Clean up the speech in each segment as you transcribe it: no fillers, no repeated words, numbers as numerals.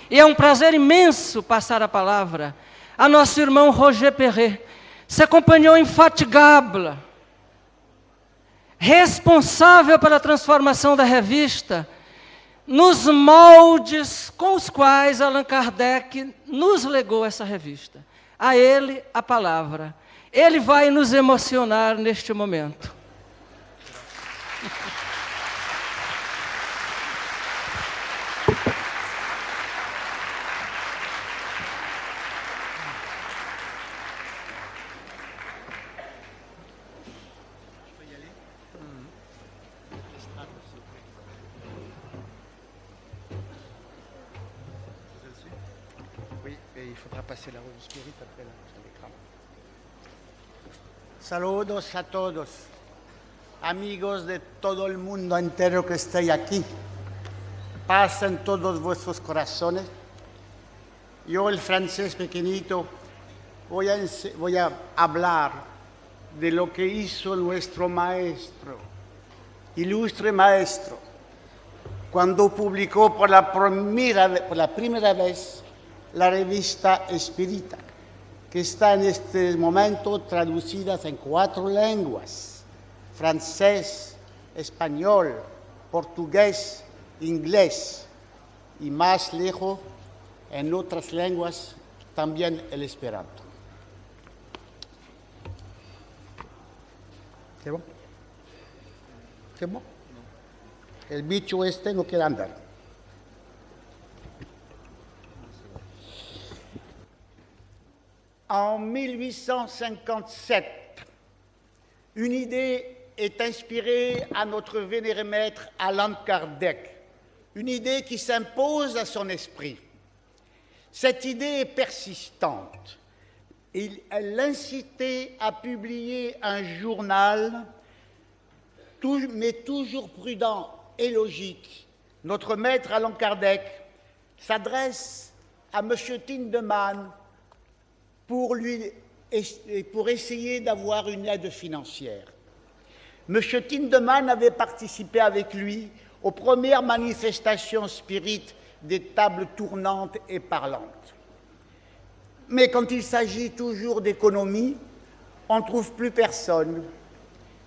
E é um prazer imenso passar a palavra a nosso irmão Roger Perret, seu companheiro infatigable, responsável pela transformação da revista, nos moldes com os quais Allan Kardec nos legou essa revista. A ele a palavra. Ele vai nos emocionar neste momento. Passer la revue Spirit après l'écran. Saludos a todos, amigos de todo el mundo entero que estáis aquí. Paz en todos vuestros corazones. Yo, el francés pequeñito, voy a hablar de lo que hizo nuestro maestro, ilustre maestro, cuando publicó por la primera vez la revista Espírita, que está en este momento traducida en 4 lenguas: francés, español, portugués, inglés y más lejos en otras lenguas también el esperanto. ¿C'est bon? ¿C'est bon? El bicho este no quiere andar. En 1857, une idée est inspirée à notre vénéré maître Allan Kardec, une idée qui s'impose à son esprit. Cette idée est persistante. Elle l'incitait à publier un journal, mais toujours prudent et logique. Notre maître Allan Kardec s'adresse à M. Tindemans pour essayer d'avoir une aide financière. M. Tindemans avait participé avec lui aux premières manifestations spirites des tables tournantes et parlantes. Mais quand il s'agit toujours d'économie, on ne trouve plus personne.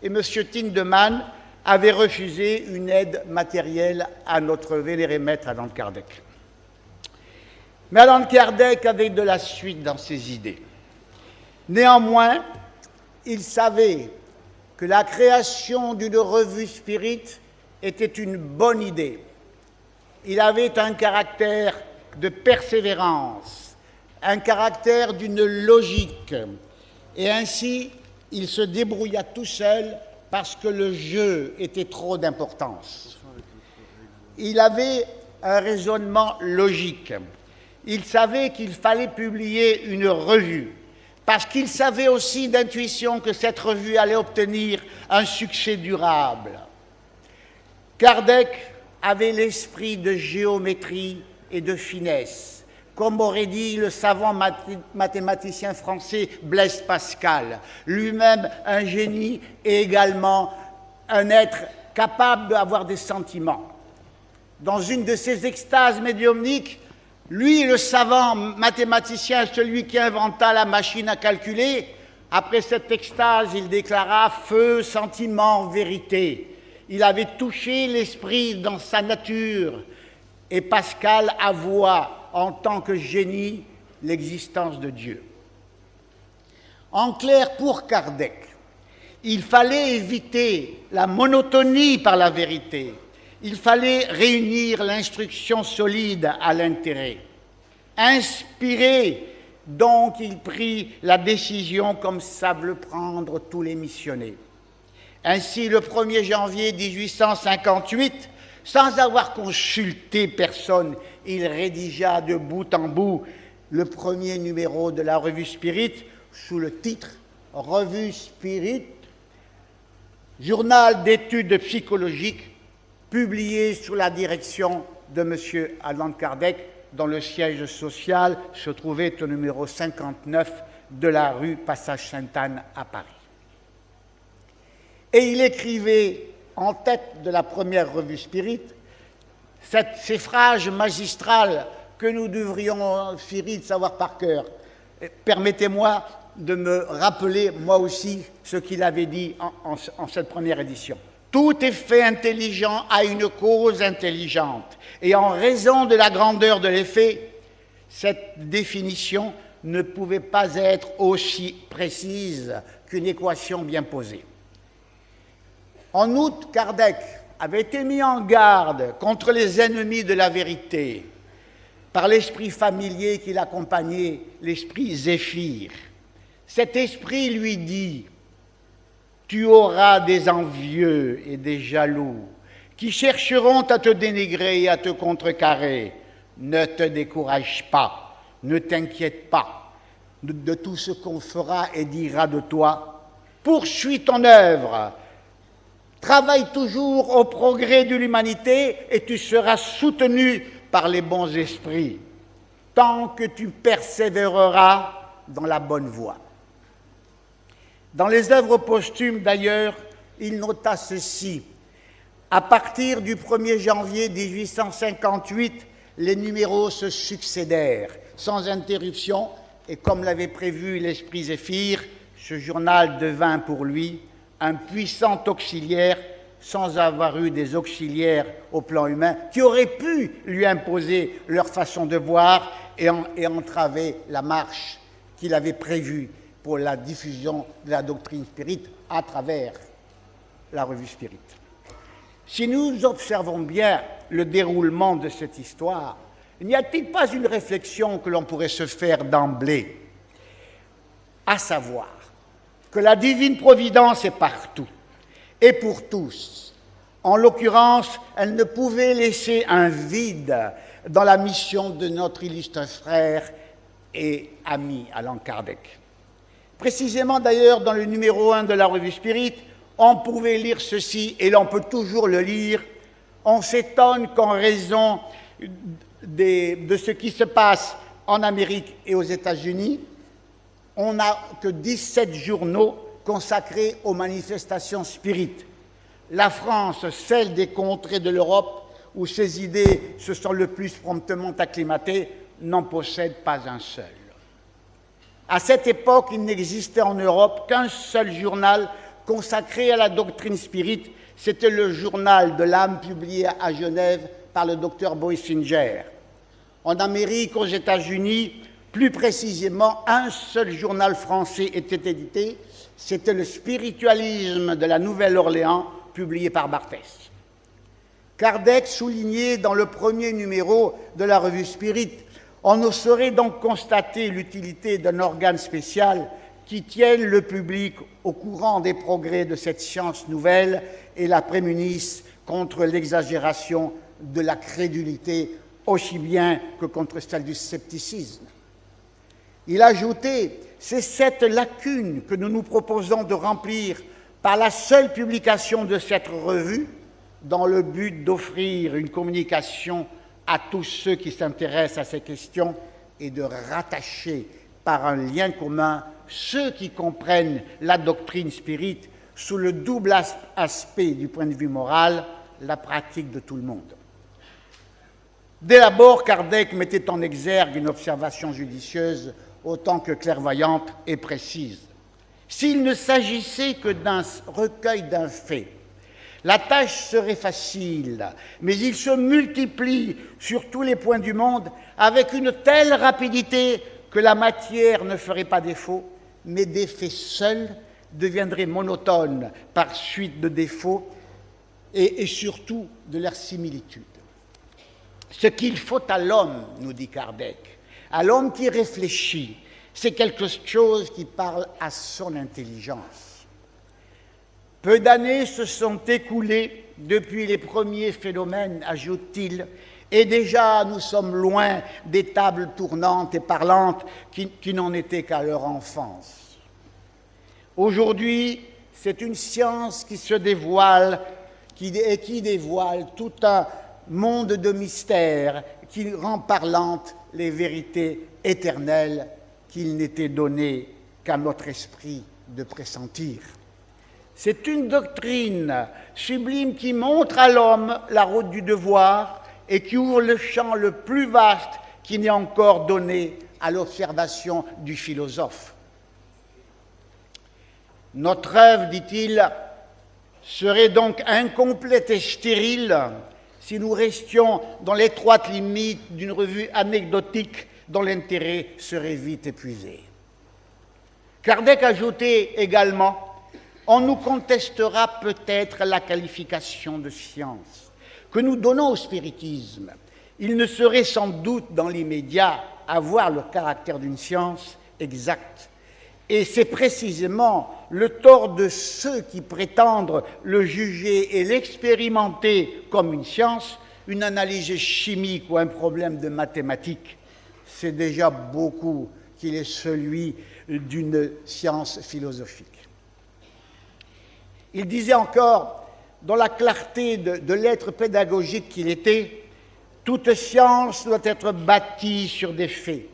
Et M. Tindemans avait refusé une aide matérielle à notre vénéré maître Allan Kardec. Mais Allan Kardec avait de la suite dans ses idées. Néanmoins, il savait que la création d'une revue spirite était une bonne idée. Il avait un caractère de persévérance, un caractère d'une logique, et ainsi il se débrouilla tout seul parce que le jeu était trop d'importance. Il avait un raisonnement logique. Il savait qu'il fallait publier une revue parce qu'il savait aussi d'intuition que cette revue allait obtenir un succès durable. Kardec avait l'esprit de géométrie et de finesse, comme aurait dit le savant mathématicien français Blaise Pascal, lui-même un génie et également un être capable d'avoir des sentiments. Dans une de ses extases médiumniques, lui, le savant mathématicien, celui qui inventa la machine à calculer, après cette extase, il déclara « Feu, sentiment, vérité ». Il avait touché l'esprit dans sa nature et Pascal avoua, en tant que génie, l'existence de Dieu. En clair, pour Kardec, il fallait éviter la monotonie par la vérité. Il fallait réunir l'instruction solide à l'intérêt. Inspiré, donc, il prit la décision comme savent le prendre tous les missionnés. Ainsi, le 1er janvier 1858, sans avoir consulté personne, il rédigea de bout en bout le premier numéro de la Revue Spirit sous le titre « Revue Spirit, journal d'études psychologiques » publié sous la direction de M. Allan Kardec, dont le siège social se trouvait au numéro 59 de la rue Passage Sainte-Anne à Paris. Et il écrivait en tête de la première Revue Spirit ces phrases magistrales que nous devrions, Spirit, savoir par cœur. Permettez-moi de me rappeler, moi aussi, ce qu'il avait dit en cette première édition. Tout effet intelligent a une cause intelligente. Et en raison de la grandeur de l'effet, cette définition ne pouvait pas être aussi précise qu'une équation bien posée. En outre, Kardec avait été mis en garde contre les ennemis de la vérité par l'esprit familier qui l'accompagnait, l'esprit Zéphyr. Cet esprit lui dit: tu auras des envieux et des jaloux qui chercheront à te dénigrer et à te contrecarrer. Ne te décourage pas, ne t'inquiète pas de tout ce qu'on fera et dira de toi. Poursuis ton œuvre, travaille toujours au progrès de l'humanité et tu seras soutenu par les bons esprits, tant que tu persévéreras dans la bonne voie. Dans les œuvres posthumes, d'ailleurs, il nota ceci. À partir du 1er janvier 1858, les numéros se succédèrent, sans interruption, et comme l'avait prévu l'esprit Zéphyr, ce journal devint pour lui un puissant auxiliaire, sans avoir eu des auxiliaires au plan humain, qui auraient pu lui imposer leur façon de voir et entraver la marche qu'il avait prévue pour la diffusion de la doctrine Spirit à travers la Revue Spirit. Si nous observons bien le déroulement de cette histoire, n'y a-t-il pas une réflexion que l'on pourrait se faire d'emblée, à savoir que la divine providence est partout et pour tous. En l'occurrence, elle ne pouvait laisser un vide dans la mission de notre illustre frère et ami Allan Kardec. Précisément d'ailleurs dans le numéro 1 de la Revue Spirit, on pouvait lire ceci, et l'on peut toujours le lire. On s'étonne qu'en raison de ce qui se passe en Amérique et aux États-Unis, on n'a que 17 journaux consacrés aux manifestations spirites. La France, celle des contrées de l'Europe, où ces idées se sont le plus promptement acclimatées, n'en possède pas un seul. À cette époque, il n'existait en Europe qu'un seul journal consacré à la doctrine spirite, c'était le journal de l'âme publié à Genève par le docteur Boisinger. En Amérique, aux États-Unis, plus précisément, un seul journal français était édité, c'était le Spiritualisme de la Nouvelle-Orléans, publié par Barthès. Kardec soulignait dans le premier numéro de la Revue Spirit: on ne saurait donc constater l'utilité d'un organe spécial qui tienne le public au courant des progrès de cette science nouvelle et la prémunisse contre l'exagération de la crédulité aussi bien que contre celle du scepticisme. Il ajoutait c'est cette lacune que nous nous proposons de remplir par la seule publication de cette revue, dans le but d'offrir une communication à tous ceux qui s'intéressent à ces questions et de rattacher par un lien commun ceux qui comprennent la doctrine spirite sous le double aspect du point de vue moral, la pratique de tout le monde. Dès l'abord, Kardec mettait en exergue une observation judicieuse autant que clairvoyante et précise. S'il ne s'agissait que d'un recueil d'un fait, la tâche serait facile, mais il se multiplie sur tous les points du monde avec une telle rapidité que la matière ne ferait pas défaut, mais des faits seuls deviendraient monotones par suite de défauts et surtout de leur similitude. Ce qu'il faut à l'homme, nous dit Kardec, à l'homme qui réfléchit, c'est quelque chose qui parle à son intelligence. Peu d'années se sont écoulées depuis les premiers phénomènes, ajoute-t-il, et déjà nous sommes loin des tables tournantes et parlantes qui n'en étaient qu'à leur enfance. Aujourd'hui, c'est une science qui se dévoile, qui dévoile tout un monde de mystères, qui rend parlantes les vérités éternelles qu'il n'était donné qu'à notre esprit de pressentir. C'est une doctrine sublime qui montre à l'homme la route du devoir et qui ouvre le champ le plus vaste qui n'est encore donné à l'observation du philosophe. Notre œuvre, dit-il, serait donc incomplète et stérile si nous restions dans l'étroite limite d'une revue anecdotique dont l'intérêt serait vite épuisé. Kardec ajoutait également: on nous contestera peut-être la qualification de science que nous donnons au spiritisme. Il ne saurait sans doute dans l'immédiat avoir le caractère d'une science exacte. Et c'est précisément le tort de ceux qui prétendent le juger et l'expérimenter comme une science, une analyse chimique ou un problème de mathématiques. C'est déjà beaucoup qu'il est celui d'une science philosophique. Il disait encore, dans la clarté de l'être pédagogique qu'il était, toute science doit être bâtie sur des faits.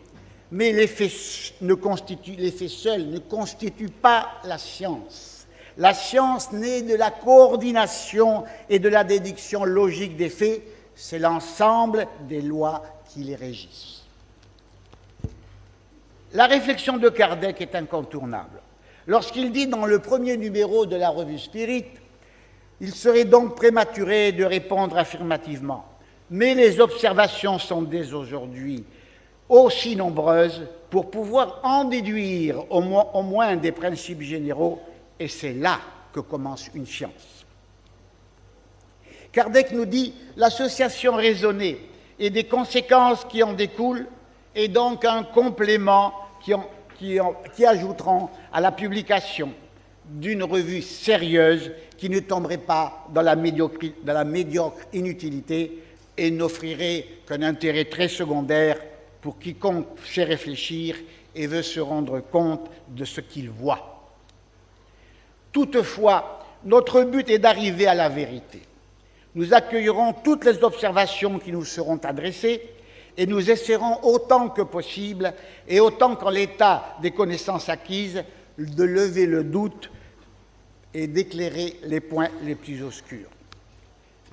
Mais les faits seuls ne constituent pas la science. La science naît de la coordination et de la déduction logique des faits. C'est l'ensemble des lois qui les régissent. La réflexion de Kardec est incontournable. Lorsqu'il dit dans le premier numéro de la revue Spirit, il serait donc prématuré de répondre affirmativement. Mais les observations sont dès aujourd'hui aussi nombreuses pour pouvoir en déduire au moins des principes généraux, et c'est là que commence une science. Kardec nous dit l'association raisonnée et des conséquences qui en découlent est donc un complément qui ajouteront à la publication d'une revue sérieuse qui ne tomberait pas dans la médiocre inutilité et n'offrirait qu'un intérêt très secondaire pour quiconque sait réfléchir et veut se rendre compte de ce qu'il voit. Toutefois, notre but est d'arriver à la vérité. Nous accueillerons toutes les observations qui nous seront adressées et nous essaierons autant que possible et autant qu'en l'état des connaissances acquises de lever le doute et d'éclairer les points les plus obscurs.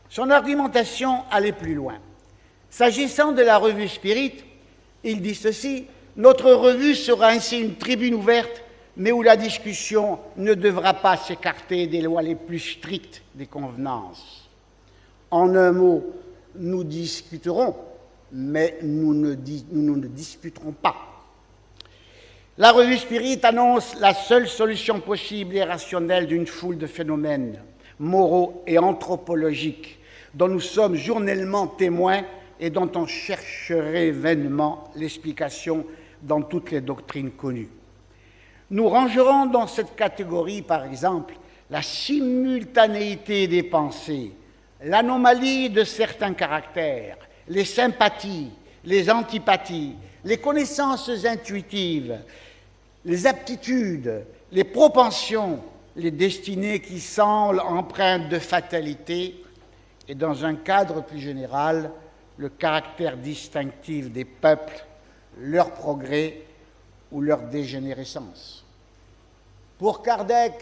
Son argumentation allait plus loin. S'agissant de la revue Spirit, il dit ceci: notre revue sera ainsi une tribune ouverte, mais où la discussion ne devra pas s'écarter des lois les plus strictes des convenances. En un mot, nous discuterons, mais nous ne disputerons pas. La revue Spirit annonce la seule solution possible et rationnelle d'une foule de phénomènes moraux et anthropologiques dont nous sommes journellement témoins et dont on chercherait vainement l'explication dans toutes les doctrines connues. Nous rangerons dans cette catégorie, par exemple, la simultanéité des pensées, l'anomalie de certains caractères, les sympathies, les antipathies, les connaissances intuitives, les aptitudes, les propensions, les destinées qui semblent empreintes de fatalité et, dans un cadre plus général, le caractère distinctif des peuples, leur progrès ou leur dégénérescence. Pour Kardec,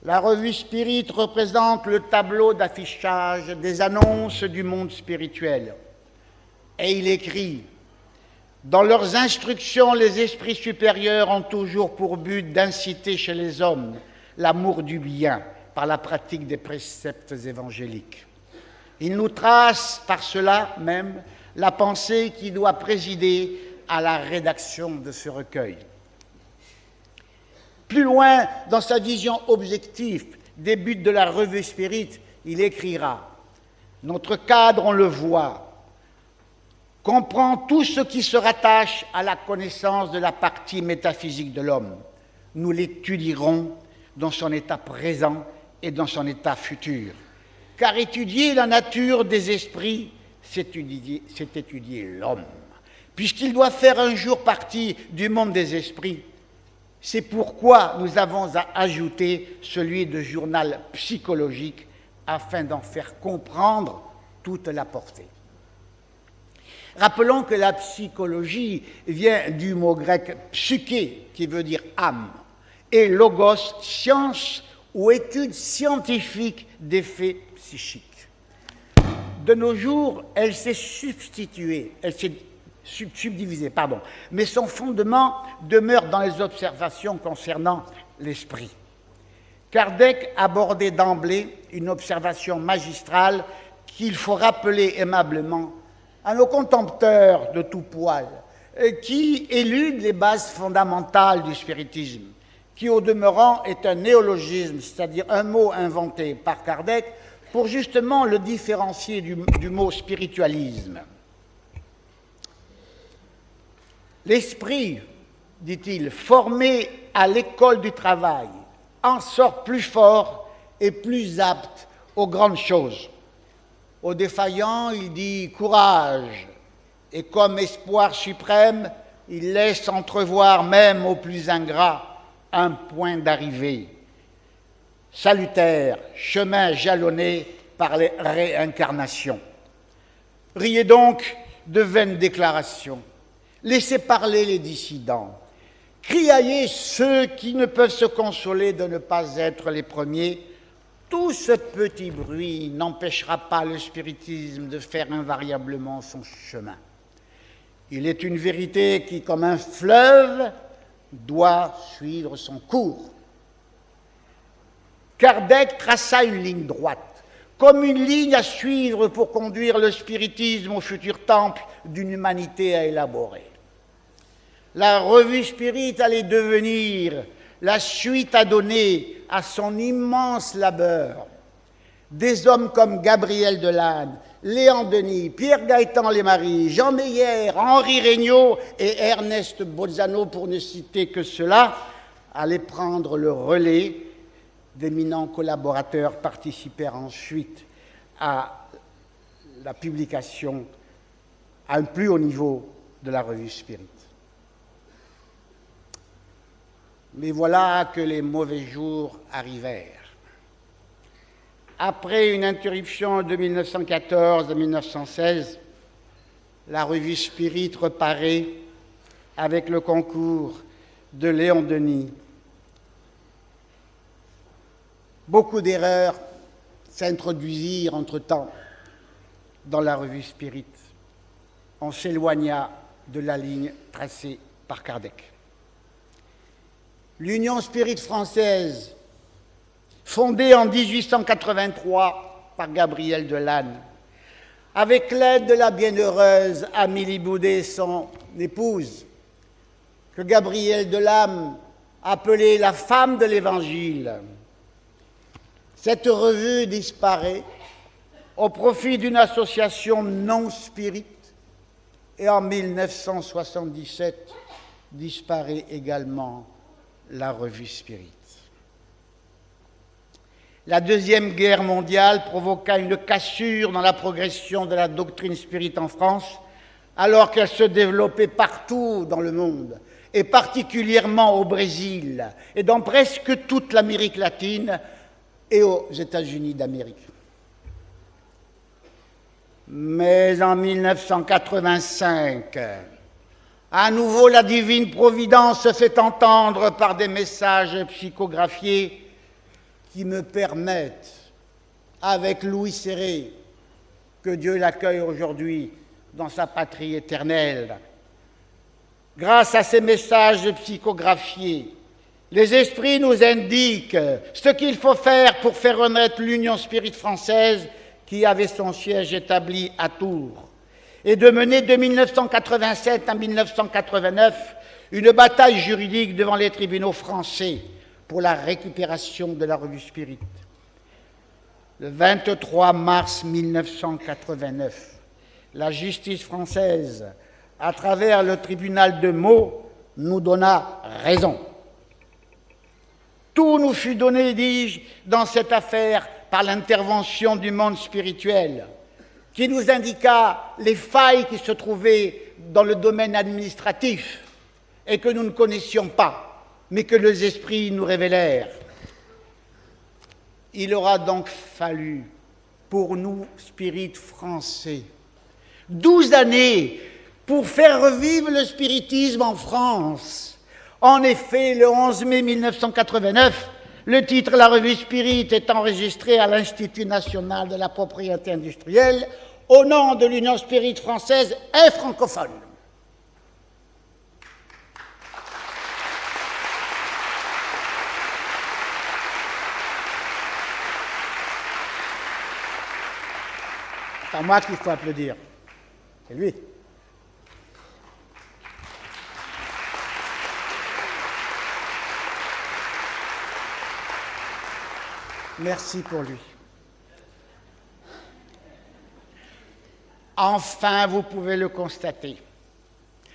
la revue Spirit représente le tableau d'affichage des annonces du monde spirituel. Et il écrit « Dans leurs instructions, les esprits supérieurs ont toujours pour but d'inciter chez les hommes l'amour du bien par la pratique des préceptes évangéliques. Ils nous tracent par cela même la pensée qui doit présider à la rédaction de ce recueil. » Plus loin, dans sa vision objective des buts de la revue Spirit, il écrira « Notre cadre, on le voit, comprend tout ce qui se rattache à la connaissance de la partie métaphysique de l'homme. Nous l'étudierons dans son état présent et dans son état futur. Car étudier la nature des esprits, c'est étudier l'homme. Puisqu'il doit faire un jour partie du monde des esprits, c'est pourquoi nous avons ajouté celui de journal psychologique afin d'en faire comprendre toute la portée. Rappelons que la psychologie vient du mot grec psyché, qui veut dire âme, et logos, science ou étude scientifique des faits psychiques. De nos jours, elle s'est subdivisée, mais son fondement demeure dans les observations concernant l'esprit. Kardec abordait d'emblée une observation magistrale qu'il faut rappeler aimablement à nos contempteurs de tout poil, qui éludent les bases fondamentales du spiritisme, qui au demeurant est un néologisme, c'est-à-dire un mot inventé par Kardec pour justement le différencier du mot spiritualisme. L'esprit, dit-il, formé à l'école du travail, en sort plus fort et plus apte aux grandes choses. Aux défaillants, il dit courage, et comme espoir suprême, il laisse entrevoir même aux plus ingrats un point d'arrivée. Salutaire, chemin jalonné par les réincarnations. Riez donc de vaines déclarations, laissez parler les dissidents, criaillez ceux qui ne peuvent se consoler de ne pas être les premiers. Tout ce petit bruit n'empêchera pas le spiritisme de faire invariablement son chemin. Il est une vérité qui, comme un fleuve, doit suivre son cours. Kardec traça une ligne droite, comme une ligne à suivre pour conduire le spiritisme au futur temple d'une humanité à élaborer. La revue Spirit allait devenir la suite à donner à son immense labeur. Des hommes comme Gabriel Delanne, Léon Denis, Pierre Gaëtan Lesmarie, Jean Meyer, Henri Regnault et Ernest Bolzano, pour ne citer que ceux-là, allaient prendre le relais. D'éminents collaborateurs participèrent ensuite à la publication à un plus haut niveau de la revue Spirit. Mais voilà que les mauvais jours arrivèrent. Après une interruption de 1914 à 1916, la revue Spirit reparaît avec le concours de Léon Denis. Beaucoup d'erreurs s'introduisirent entre-temps dans la revue Spirit. On s'éloigna de la ligne tracée par Kardec. L'Union Spirit française, fondée en 1883 par Gabriel Delanne, avec l'aide de la bienheureuse Amélie Boudet, son épouse, que Gabriel Delanne appelait la femme de l'Évangile. Cette revue disparaît au profit d'une association non spirit et en 1977 disparaît également la revue Spirit. La Deuxième Guerre mondiale provoqua une cassure dans la progression de la doctrine spirit en France, alors qu'elle se développait partout dans le monde et particulièrement au Brésil et dans presque toute l'Amérique latine et aux États-Unis d'Amérique. Mais en 1985, à nouveau la divine providence se fait entendre par des messages psychographiés qui me permettent, avec Louis Céré, que Dieu l'accueille aujourd'hui dans sa patrie éternelle. Grâce à ces messages psychographiés, les esprits nous indiquent ce qu'il faut faire pour faire renaître l'Union Spirit française qui avait son siège établi à Tours, et de mener de 1987 à 1989 une bataille juridique devant les tribunaux français pour la récupération de la revue Spirit. Le 23 mars 1989, la justice française, à travers le tribunal de Meaux, nous donna raison. Tout nous fut donné, dis-je, dans cette affaire par l'intervention du monde spirituel, qui nous indiqua les failles qui se trouvaient dans le domaine administratif et que nous ne connaissions pas, mais que les esprits nous révélèrent. Il aura donc fallu, pour nous, spirites français, 12 années pour faire revivre le spiritisme en France. En effet, le 11 mai 1989, le titre « La revue Spirit » est enregistré à l'Institut national de la propriété industrielle au nom de l'Union Spirit française et francophone. C'est à moi qu'il faut applaudir. C'est lui. Merci pour lui. Enfin, vous pouvez le constater.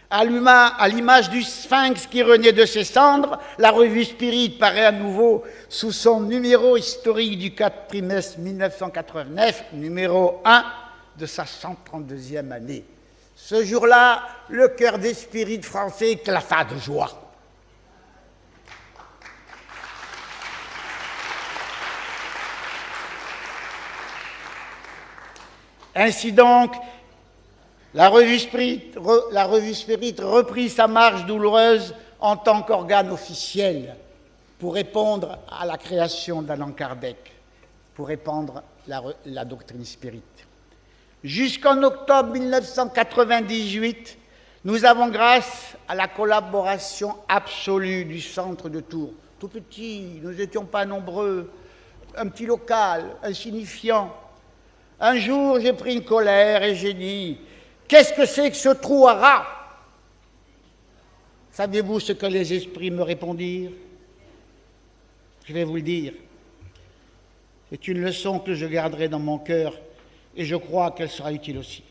À l'image du sphinx qui renaît de ses cendres, la revue Spirit paraît à nouveau sous son numéro historique du 4 trimestre 1989, numéro 1 de sa 132e année. Ce jour-là, le cœur des spirites français éclata de joie. Ainsi donc, la revue Spirit reprit sa marche douloureuse en tant qu'organe officiel pour répondre à la création d'Allan Kardec, pour répandre la doctrine spirit. Jusqu'en octobre 1998, nous avons, grâce à la collaboration absolue du centre de Tours, tout petit, nous n'étions pas nombreux, un petit local, insignifiant. Un jour, j'ai pris une colère et j'ai dit « Qu'est-ce que c'est que ce trou à rats ?» Savez-vous ce que les esprits me répondirent? Je vais vous le dire. C'est une leçon que je garderai dans mon cœur et je crois qu'elle sera utile aussi.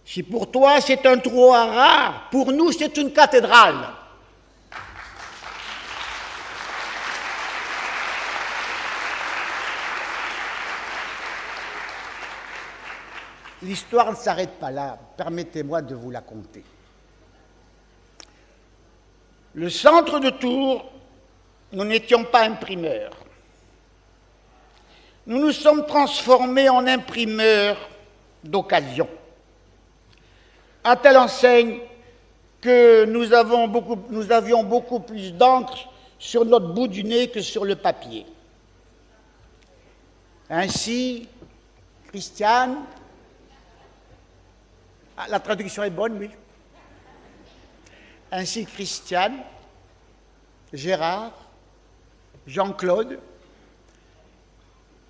Si pour toi c'est un trou à rats, pour nous c'est une cathédrale. L'histoire ne s'arrête pas là, permettez-moi de vous la conter. Le centre de Tours, nous n'étions pas imprimeurs. Nous nous sommes transformés en imprimeurs d'occasion, à telle enseigne que nous avions beaucoup plus d'encre sur notre bout du nez que sur le papier. Ainsi, Christiane, la traduction est bonne, oui. Ainsi, Christiane, Gérard, Jean-Claude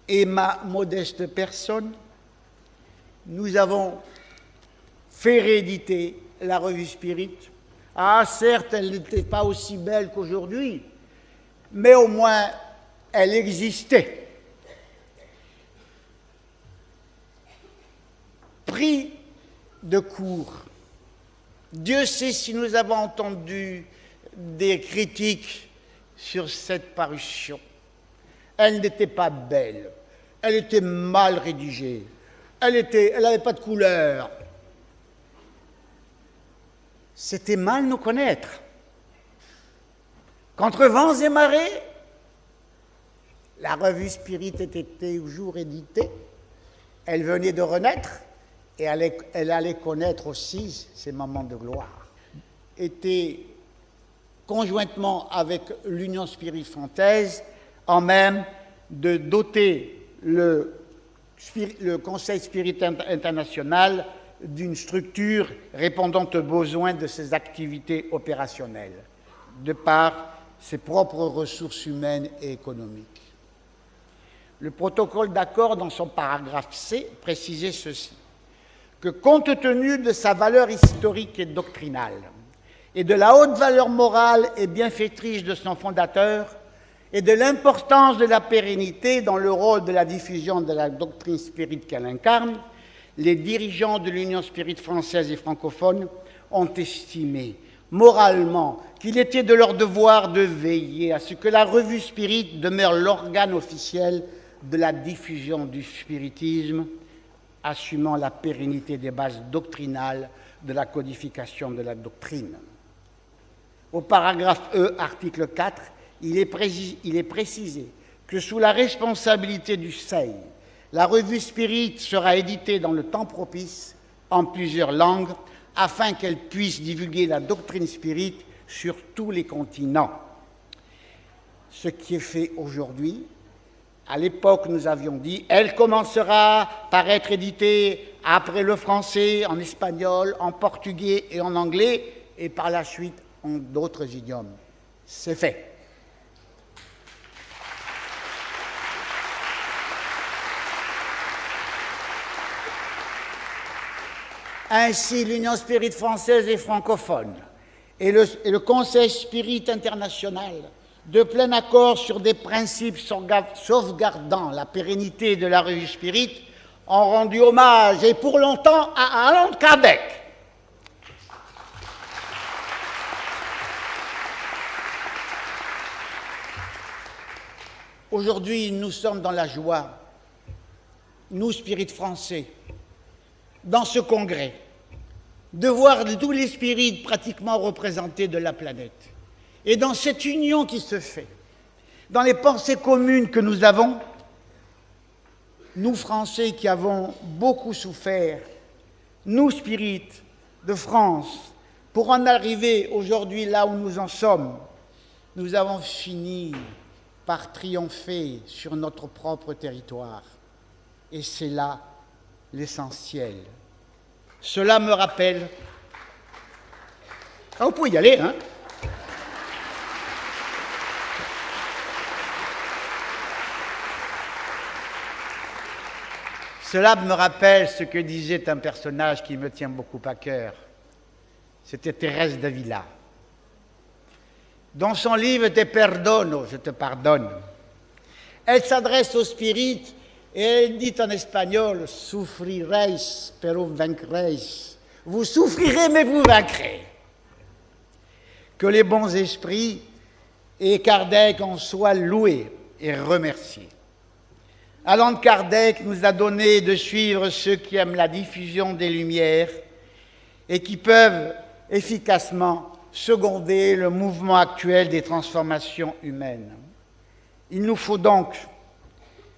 et ma modeste personne, nous avons fait rééditer la revue Spirit. Ah, certes, elle n'était pas aussi belle qu'aujourd'hui, mais au moins, elle existait. Prix de court. Dieu sait si nous avons entendu des critiques sur cette parution. Elle n'était pas belle, elle était mal rédigée, elle n'avait pas de couleur. C'était mal nous connaître. Contre vents et marées, la revue Spirit était toujours éditée. Elle venait de renaître et elle allait connaître aussi ses moments de gloire. Était conjointement avec l'Union Spirit française en même de doter le Conseil Spirit international d'une structure répondant aux besoins de ses activités opérationnelles, de par ses propres ressources humaines et économiques. Le protocole d'accord, dans son paragraphe C, précisait ceci, que compte tenu de sa valeur historique et doctrinale, et de la haute valeur morale et bienfaitrice de son fondateur, et de l'importance de la pérennité dans le rôle de la diffusion de la doctrine spirit qu'elle incarne, les dirigeants de l'Union Spirit française et francophone ont estimé moralement qu'il était de leur devoir de veiller à ce que la revue Spirit demeure l'organe officiel de la diffusion du spiritisme, assumant la pérennité des bases doctrinales de la codification de la doctrine. Au paragraphe E, article 4, il est précisé que sous la responsabilité du SEI, la revue Spirit sera éditée dans le temps propice en plusieurs langues afin qu'elle puisse divulguer la doctrine Spirit sur tous les continents. Ce qui est fait aujourd'hui. À l'époque, nous avions dit, elle commencera par être éditée après le français, en espagnol, en portugais et en anglais, et par la suite en d'autres idiomes. C'est fait. Ainsi, l'Union Spirit française et francophone et le Conseil Spirit international, de plein accord sur des principes sauvegardant la pérennité de la revue Spirit, ont rendu hommage, et pour longtemps, à Allan Kardec. Aujourd'hui, nous sommes dans la joie, nous, Spirit français, dans ce congrès, de voir tous les spirites pratiquement représentés de la planète. Et dans cette union qui se fait, dans les pensées communes que nous avons, nous Français qui avons beaucoup souffert, nous spirites de France, pour en arriver aujourd'hui là où nous en sommes, nous avons fini par triompher sur notre propre territoire. Et c'est là l'essentiel. Cela me rappelle... Ah, vous pouvez y aller, hein? Cela me rappelle ce que disait un personnage qui me tient beaucoup à cœur. C'était Thérèse d'Avila. Dans son livre « Te perdono », je te pardonne, elle s'adresse aux spirites et elle dit en espagnol « Sufriréis, pero vaincréis ». Vous souffrirez, mais vous vaincrez. Que les bons esprits et Kardec en soient loués et remerciés. Allan Kardec nous a donné de suivre ceux qui aiment la diffusion des lumières et qui peuvent efficacement seconder le mouvement actuel des transformations humaines. Il nous faut donc,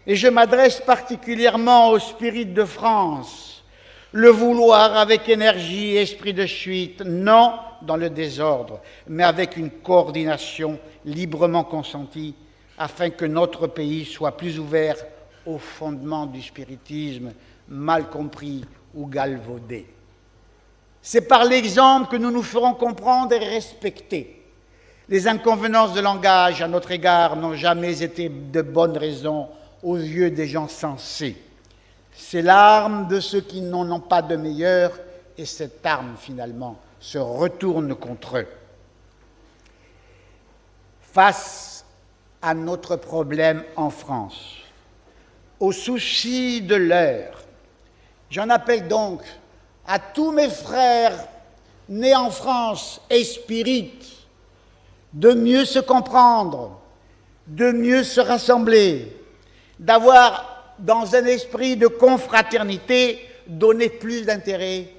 et je m'adresse particulièrement aux spirites de France, le vouloir avec énergie et esprit de suite, non dans le désordre, mais avec une coordination librement consentie, afin que notre pays soit plus ouvert au fondement du spiritisme, mal compris ou galvaudé. C'est par l'exemple que nous nous ferons comprendre et respecter. Les inconvéniences de langage à notre égard n'ont jamais été de bonnes raisons aux yeux des gens sensés. C'est l'arme de ceux qui n'en ont pas de meilleure, et cette arme, finalement, se retourne contre eux. Face à notre problème en France, au souci de l'heure, j'en appelle donc à tous mes frères nés en France et spirites de mieux se comprendre, de mieux se rassembler, d'avoir, dans un esprit de confraternité, donné plus d'intérêt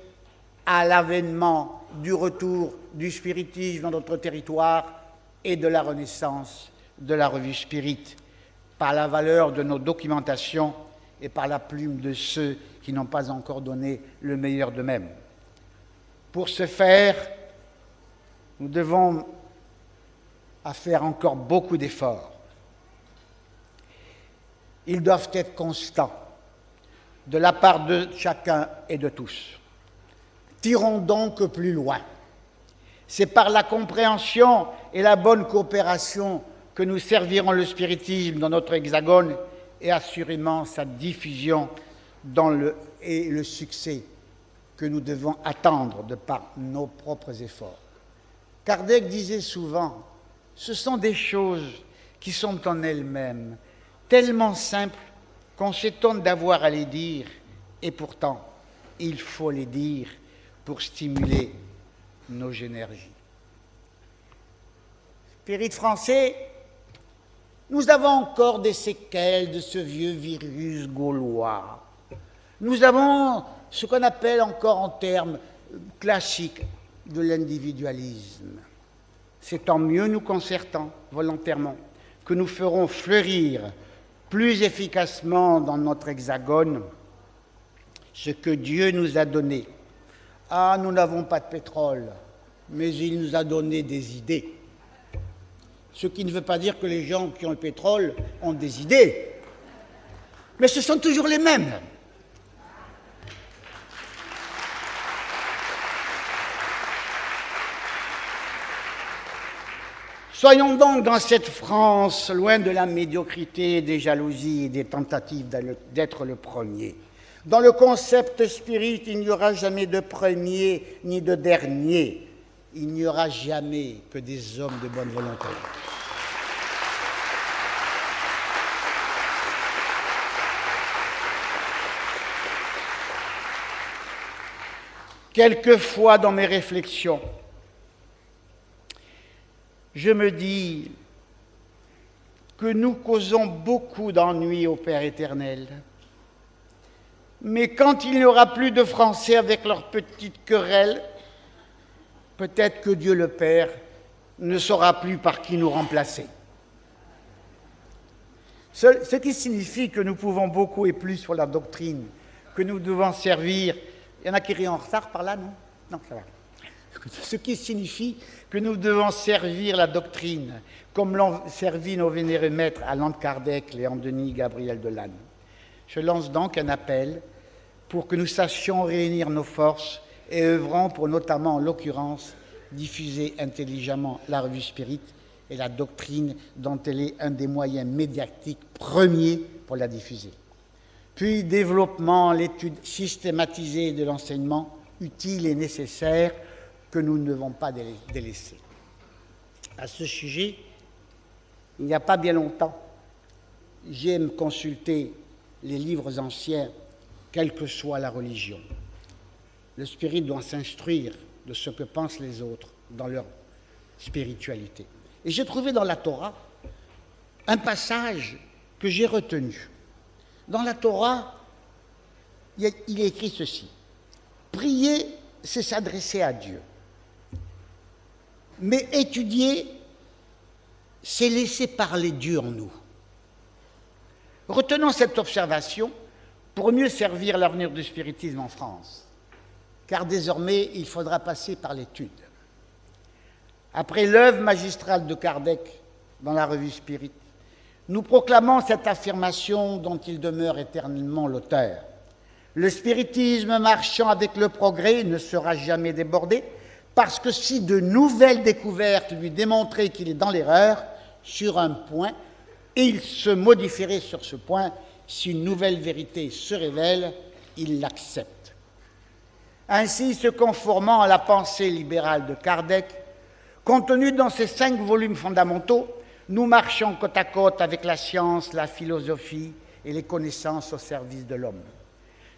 à l'avènement du retour du spiritisme dans notre territoire et de la renaissance de la revue Spirit, par la valeur de nos documentations et par la plume de ceux qui n'ont pas encore donné le meilleur d'eux-mêmes. Pour ce faire, nous devons faire encore beaucoup d'efforts. Ils doivent être constants de la part de chacun et de tous. Tirons donc plus loin. C'est par la compréhension et la bonne coopération que nous servirons le spiritisme dans notre hexagone et assurément sa diffusion et le succès que nous devons attendre de par nos propres efforts. Kardec disait souvent, ce sont des choses qui sont en elles-mêmes tellement simples qu'on s'étonne d'avoir à les dire, et pourtant, il faut les dire pour stimuler nos énergies. Spirit français, nous avons encore des séquelles de ce vieux virus gaulois. Nous avons ce qu'on appelle encore en termes classiques de l'individualisme. C'est en mieux nous concertant volontairement que nous ferons fleurir plus efficacement dans notre hexagone ce que Dieu nous a donné. Ah, nous n'avons pas de pétrole, mais il nous a donné des idées. Ce qui ne veut pas dire que les gens qui ont le pétrole ont des idées, mais ce sont toujours les mêmes. Soyons donc dans cette France, loin de la médiocrité, des jalousies et des tentatives d'être le premier. Dans le concept spirit, il n'y aura jamais de premier ni de dernier. Il n'y aura jamais que des hommes de bonne volonté. Quelquefois dans mes réflexions, je me dis que nous causons beaucoup d'ennuis au Père éternel. Mais quand il n'y aura plus de Français avec leurs petites querelles, peut-être que Dieu le Père ne saura plus par qui nous remplacer. Ce qui signifie que nous pouvons beaucoup et plus sur la doctrine, que nous devons servir. Il y en a qui rient en retard par là, non? Non, ça va. Ce qui signifie que nous devons servir la doctrine, comme l'ont servi nos vénérés maîtres Allan Kardec, Léon Denis, Gabriel Delanne. Je lance donc un appel pour que nous sachions réunir nos forces et œuvrons pour notamment, en l'occurrence, diffuser intelligemment la revue Spirit et la doctrine dont elle est un des moyens médiatiques premiers pour la diffuser. Puis développement, l'étude systématisée de l'enseignement utile et nécessaire que nous ne devons pas délaisser. À ce sujet, il n'y a pas bien longtemps, j'aime consulter les livres anciens, quelle que soit la religion. Le spirit doit s'instruire de ce que pensent les autres dans leur spiritualité. Et j'ai trouvé dans la Torah un passage que j'ai retenu. Dans la Torah, il est écrit ceci. Prier, c'est s'adresser à Dieu. Mais étudier, c'est laisser parler Dieu en nous. Retenons cette observation pour mieux servir l'avenir du spiritisme en France, car désormais, il faudra passer par l'étude. Après l'œuvre magistrale de Kardec dans la revue Spirit, nous proclamons cette affirmation dont il demeure éternellement l'auteur. Le spiritisme marchant avec le progrès ne sera jamais débordé, parce que si de nouvelles découvertes lui démontraient qu'il est dans l'erreur sur un point, il se modifierait sur ce point. Si une nouvelle vérité se révèle, il l'accepte. Ainsi, se conformant à la pensée libérale de Kardec, contenue dans ses 5 volumes fondamentaux, nous marchons côte à côte avec la science, la philosophie et les connaissances au service de l'homme.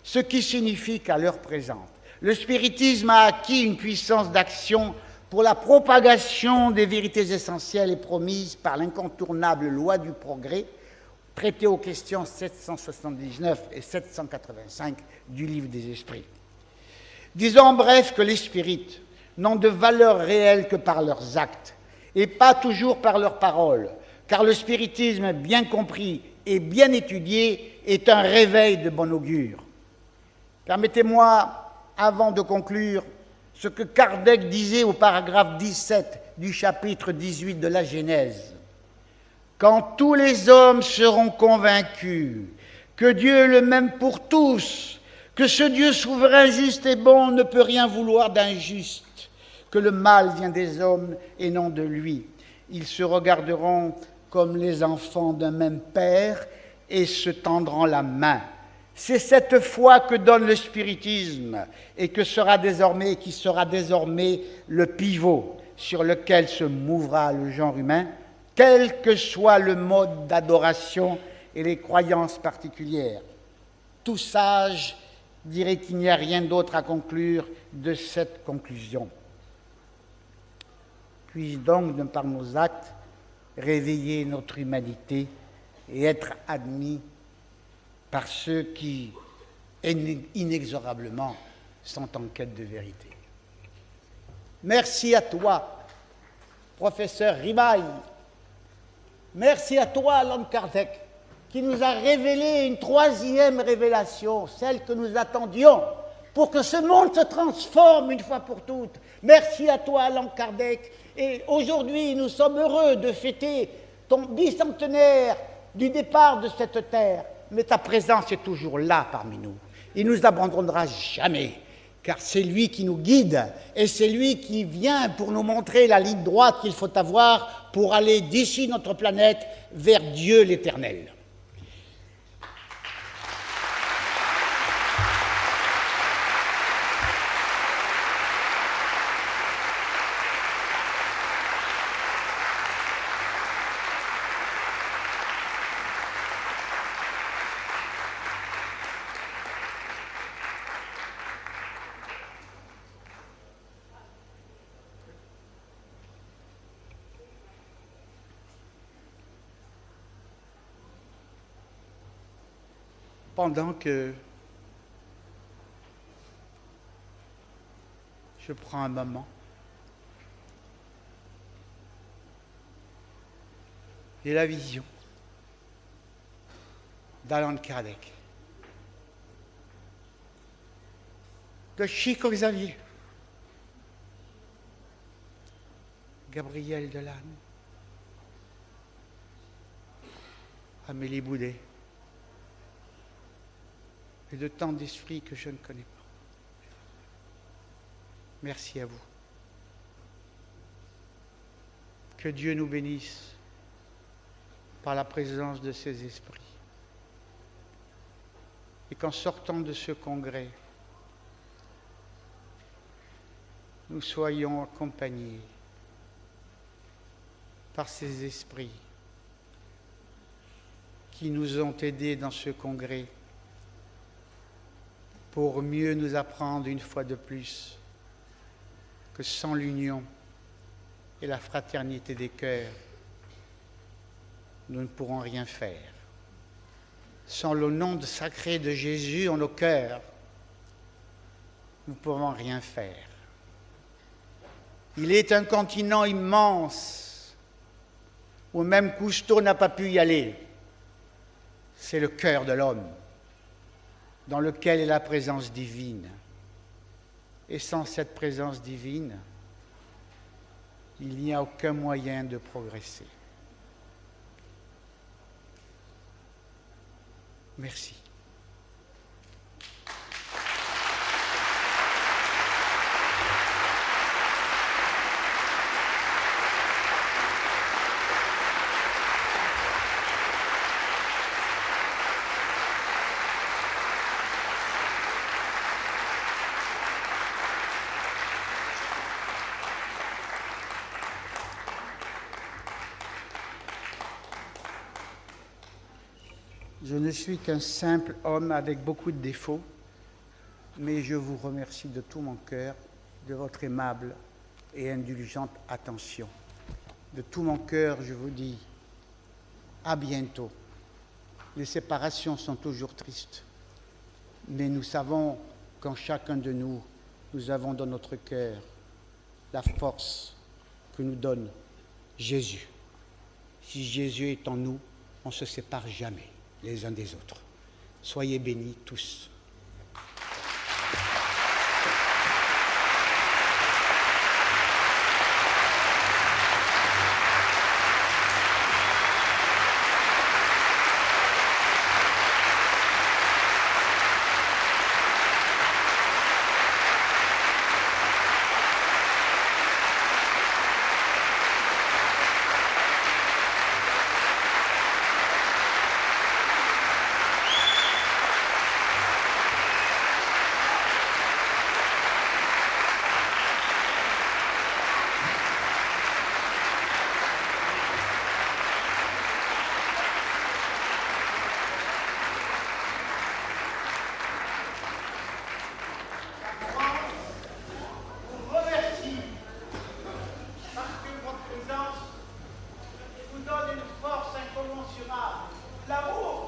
Ce qui signifie qu'à l'heure présente, le spiritisme a acquis une puissance d'action pour la propagation des vérités essentielles et promises par l'incontournable loi du progrès, traitée aux questions 779 et 785 du Livre des Esprits. Disons en bref que les spirites n'ont de valeur réelle que par leurs actes, et pas toujours par leurs paroles, car le spiritisme bien compris et bien étudié est un réveil de bon augure. Permettez-moi, avant de conclure, ce que Kardec disait au paragraphe 17 du chapitre 18 de la Genèse. Quand tous les hommes seront convaincus que Dieu est le même pour tous, que ce Dieu souverain, juste et bon ne peut rien vouloir d'injuste, que le mal vient des hommes et non de lui, ils se regarderont comme les enfants d'un même père et se tendront la main. C'est cette foi que donne le spiritisme et qui sera désormais le pivot sur lequel se mouvra le genre humain, quel que soit le mode d'adoration et les croyances particulières. Tout sage dirait qu'il n'y a rien d'autre à conclure de cette conclusion. Puis-je donc, de par nos actes, réveiller notre humanité et être admis par ceux qui, inexorablement, sont en quête de vérité. Merci à toi, professeur Ribaille. Merci à toi, Allan Kardec, qui nous a révélé une troisième révélation, celle que nous attendions, pour que ce monde se transforme une fois pour toutes. Merci à toi, Allan Kardec. Et aujourd'hui, nous sommes heureux de fêter ton bicentenaire du départ de cette terre. Mais ta présence est toujours là parmi nous. Il ne nous abandonnera jamais, car c'est lui qui nous guide et c'est lui qui vient pour nous montrer la ligne droite qu'il faut avoir pour aller d'ici notre planète vers Dieu l'Éternel. Pendant que je prends un moment et la vision d'Allan Kardec, de Chico Xavier, Gabriel Delanne, Amélie Boudet, et de tant d'esprits que je ne connais pas. Merci à vous. Que Dieu nous bénisse par la présence de ces esprits. Et qu'en sortant de ce congrès, nous soyons accompagnés par ces esprits qui nous ont aidés dans ce congrès pour mieux nous apprendre une fois de plus que sans l'union et la fraternité des cœurs, nous ne pourrons rien faire. Sans le nom sacré de Jésus en nos cœurs, nous ne pourrons rien faire. Il est un continent immense où même Cousteau n'a pas pu y aller. C'est le cœur de l'homme, dans lequel est la présence divine. Et sans cette présence divine, il n'y a aucun moyen de progresser. Merci. Je ne suis qu'un simple homme avec beaucoup de défauts, mais je vous remercie de tout mon cœur de votre aimable et indulgente attention. De tout mon cœur, je vous dis à bientôt. Les séparations sont toujours tristes, mais nous savons qu'en chacun de nous, nous avons dans notre cœur la force que nous donne Jésus. Si Jésus est en nous, on ne se sépare jamais les uns des autres. Soyez bénis tous. Vous donne une force incommensurable. L'amour